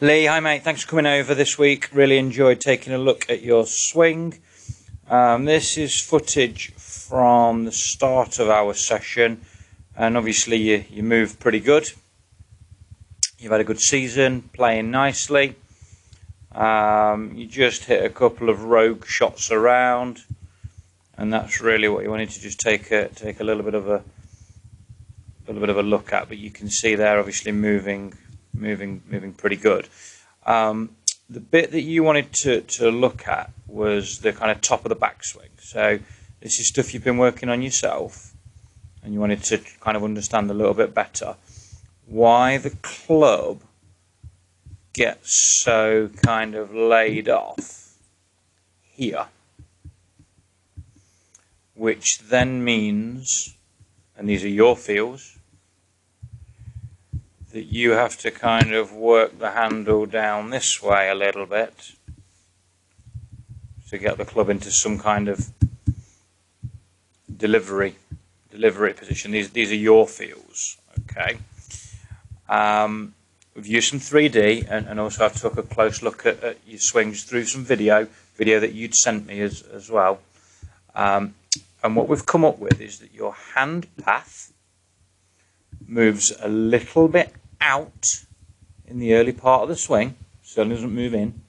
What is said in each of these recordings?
Lee, hi mate, thanks for coming over this week. Really enjoyed taking a look at your swing. This is footage from the start of our session, and obviously you moved pretty good. You've had a good season, playing nicely. You just hit a couple of rogue shots around, and that's really what you wanted to just take a little bit of a look at. But you can see there, obviously moving pretty good. The bit that you wanted to look at was the kind of top of the backswing. So this is stuff you've been working on yourself, and you wanted to kind of understand a little bit better why the club gets so kind of laid off here, which then means, and these are your feels, that you have to kind of work the handle down this way a little bit to get the club into some kind of delivery position. These are your feels, okay? We've used some 3D, and also I've took a close look at your swings through some video that you'd sent me as well. And what we've come up with is that your hand path moves a little bit out in the early part of the swing, certainly doesn't move in,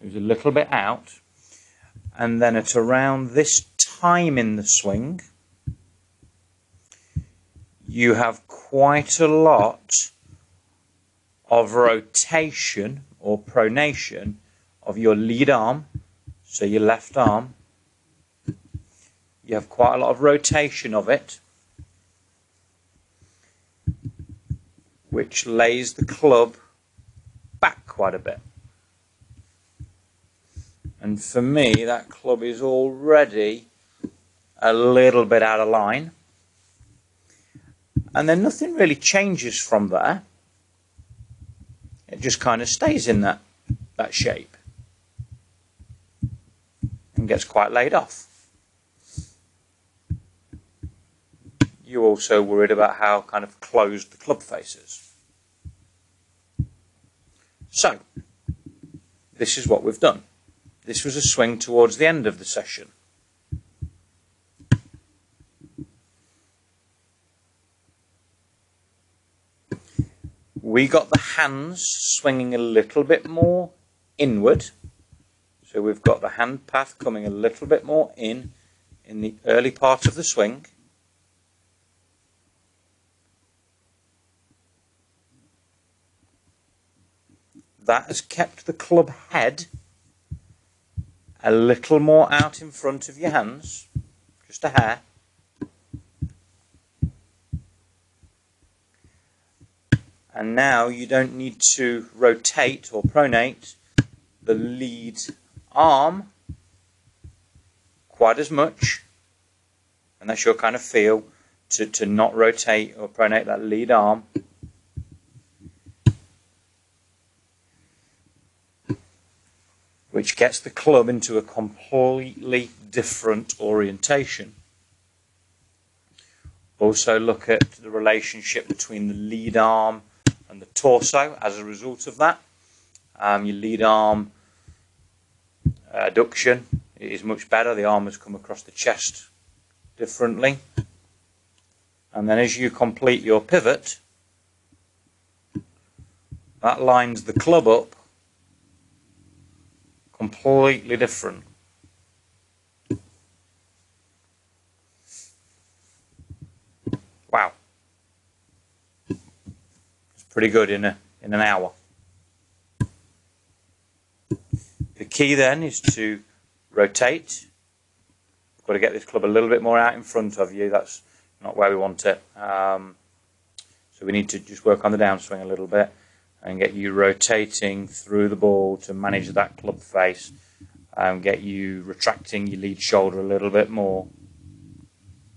moves a little bit out, and then at around this time in the swing you have quite a lot of rotation or pronation of your lead arm, so your left arm. You have quite a lot of rotation of it, which lays the club back quite a bit. And for me, that club is already a little bit out of line. And then nothing really changes from there. It just kind of stays in that shape and gets quite laid off. You're also worried about how kind of closed the club face is. So, this is what we've done. This was a swing towards the end of the session. We got the hands swinging a little bit more inward. So we've got the hand path coming a little bit more in the early part of the swing. That has kept the club head a little more out in front of your hands, just a hair. And now you don't need to rotate or pronate the lead arm quite as much, and that's your kind of feel, to not rotate or pronate that lead arm. Which gets the club into a completely different orientation. Also look at the relationship between the lead arm and the torso as a result of that. Your lead arm adduction is much better. The arm has come across the chest differently. And then as you complete your pivot, that lines the club up completely different. Wow. It's pretty good in an hour. The key then is to rotate. We've got to get this club a little bit more out in front of you. That's not where we want it. So we need to just work on the downswing a little bit and get you rotating through the ball to manage that club face, and get you retracting your lead shoulder a little bit more,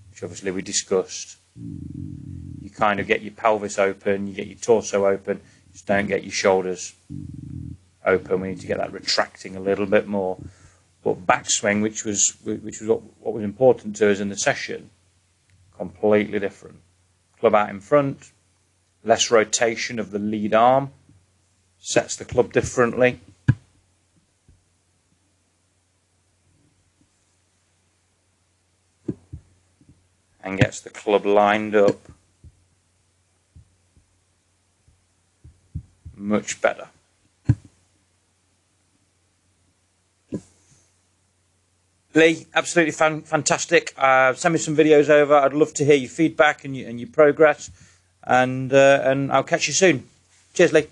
which obviously we discussed. You kind of get your pelvis open, you get your torso open, just don't get your shoulders open. We need to get that retracting a little bit more. But backswing, which was what was important to us in the session, completely different. Club out in front, less rotation of the lead arm, sets the club differently. And gets the club lined up much better. Lee, absolutely fantastic. Send me some videos over. I'd love to hear your feedback and your progress. And I'll catch you soon. Cheers, Lee.